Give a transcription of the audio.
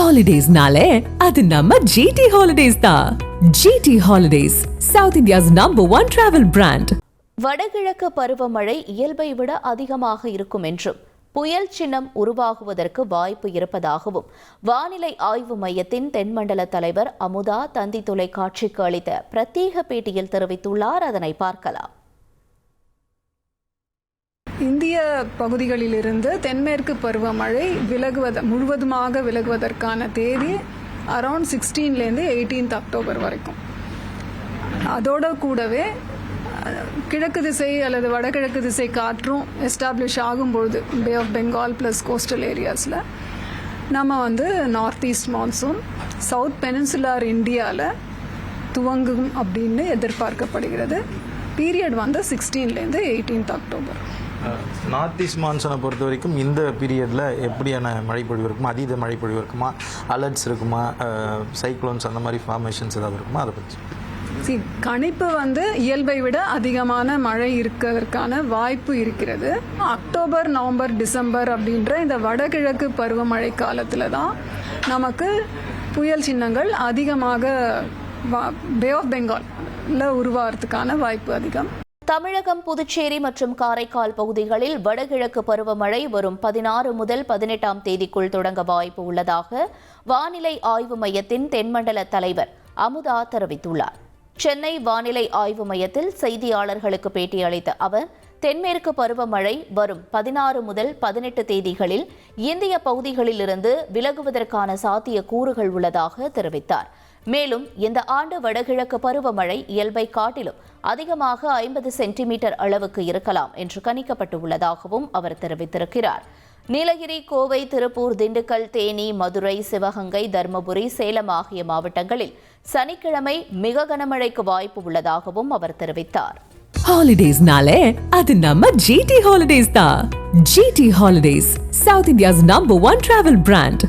Holidays-nale, அது நம்ம GT Holidays தான். GT Holidays, South India's #1 travel brand. வடகிழக்கு பருவமழை இயல்பை விட அதிகமாக இருக்கும் என்றும் புயல் சின்னம் உருவாகுவதற்கு வாய்ப்பு இருப்பதாகவும் வானிலை ஆய்வு மையத்தின் தென்மண்டல தலைவர் அமுதா தந்தி தொலைக்காட்சிக்கு அளித்த பிரத்யேக பேட்டியில் தெரிவித்துள்ளார். அதனை பார்க்கலாம். இந்திய பகுதிகளிலிருந்து தென்மேற்கு பருவமழை முழுவதுமாக விலகுவதற்கான தேதி அரௌண்ட் 16லேருந்து 18 அக்டோபர் வரைக்கும். அதோட கூடவே கிழக்கு திசை அல்லது வடகிழக்கு திசை காற்றும் எஸ்டாப்ளிஷ் ஆகும்பொழுது bay of Bengal plus coastal ஏரியாஸில் நம்ம north east monsoon south peninsular இந்தியாவில் துவங்கும் அப்படின்னு எதிர்பார்க்கப்படுகிறது. பீரியட் 16லேருந்து 18 அக்டோபர். நார்த் ஈஸ்ட் மான்சூனை பொறுத்த வரைக்கும் இந்த பீரியடில் எப்படியான மழைப்பொழிவு இருக்குமா, அதீத மழைப்பொழிவு இருக்குமா, அலர்ட்ஸ் இருக்குமா, சைக்ளோன்ஸ் அந்த மாதிரி ஃபார்மேஷன்ஸ் ஏதாவது இருக்குமா, அதை பற்றி கணிப்பு இயல்பை விட அதிகமான மழை இருக்கிறதுக்கான வாய்ப்பு இருக்கிறது. அக்டோபர், நவம்பர், டிசம்பர் அப்படின்ற இந்த வடகிழக்கு பருவமழை காலத்தில் தான் நமக்கு புயல் சின்னங்கள் அதிகமாக பே ஆஃப் பெங்காலில் உருவாகிறதுக்கான வாய்ப்பு அதிகம். தமிழகம், புதுச்சேரி மற்றும் காரைக்கால் பகுதிகளில் வடகிழக்கு பருவமழை வரும் 16 முதல் 18ஆம் தேதிக்குள் தொடங்க வாய்ப்பு உள்ளதாக வானிலை ஆய்வு மையத்தின் தென்மண்டல தலைவர் அமுதா தெரிவித்துள்ளார். சென்னை வானிலை ஆய்வு மையத்தில் செய்தியாளர்களுக்கு பேட்டியளித்த அவர், தென்மேற்கு பருவமழை வரும் 16 முதல் 18 தேதிகளில் இந்திய பகுதிகளிலிருந்து விலகுவதற்கான சாத்திய கூறுகள் உள்ளதாக தெரிவித்தார். மேலும் இந்த ஆண்டு வடகிழக்கு பருவமழை இயல்பை காட்டிலும் அதிகமாக 50 சென்டிமீட்டர் அளவுக்கு இருக்கலாம் என்று கணிக்கப்பட்டுள்ளதாகவும் அவர் தெரிவித்திருக்கிறார். நீலகிரி, கோவை, திருப்பூர், திண்டுக்கல், தேனி, மதுரை, சிவகங்கை, தருமபுரி, சேலம் ஆகிய மாவட்டங்களில் சனிக்கிழமை மிக கனமழைக்கு வாய்ப்பு உள்ளதாகவும் அவர் தெரிவித்தார். Holidays-nale, அது நம்ம GT Holidays தான். GT Holidays, South India's #1 travel brand.